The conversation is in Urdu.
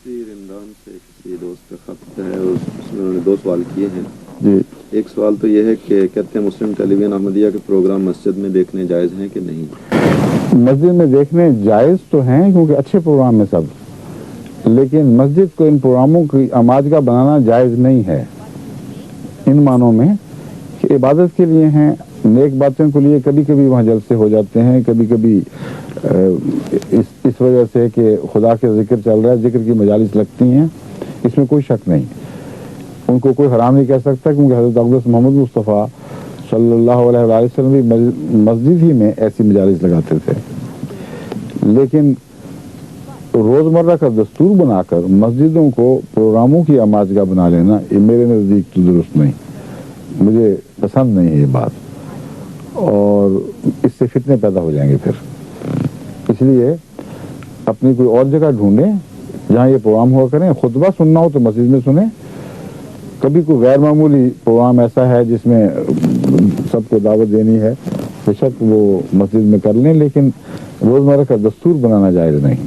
مفتی رمضان سے کسی دوست کا خط ہے، اس میں انہوں نے دو سوال کیے ہیں جی. ایک سوال تو یہ ہے کہ کہتے ہیں مسلم ٹیلی ویژن احمدیہ کے پروگرام مسجد میں دیکھنے جائز ہیں کہ نہیں؟ مسجد میں دیکھنے جائز تو ہیں کیونکہ اچھے پروگرام ہیں سب، لیکن مسجد کو ان پروگراموں کی آماجگاہ بنانا جائز نہیں ہے ان معنوں میں کہ عبادت کے لیے ہیں، نیک باتوں کے لیے کبھی کبھی وہاں جلسے ہو جاتے ہیں، کبھی کبھی اس وجہ سے کہ خدا کے ذکر چل رہا ہے، ذکر کی مجالس لگتی ہیں، اس میں کوئی شک نہیں، ان کو کوئی حرام نہیں کہہ سکتا کیونکہ حضرت اقدس محمد مصطفیٰ صلی اللہ علیہ وآلہ وسلم بھی مسجد ہی میں ایسی مجالس لگاتے تھے. لیکن روزمرہ کا دستور بنا کر مسجدوں کو پروگراموں کی آماجگاہ بنا لینا یہ میرے نزدیک تو درست نہیں، مجھے پسند نہیں ہے یہ بات، اور اس سے فتنے پیدا ہو جائیں گے پھر. اس لیے اپنی کوئی اور جگہ ڈھونڈیں جہاں یہ پروگرام ہوا کریں. خطبہ سننا ہو تو مسجد میں سنیں، کبھی کوئی غیر معمولی پروگرام ایسا ہے جس میں سب کو دعوت دینی ہے بے شک وہ مسجد میں کر لیں، لیکن روزمرہ کا دستور بنانا جائز نہیں.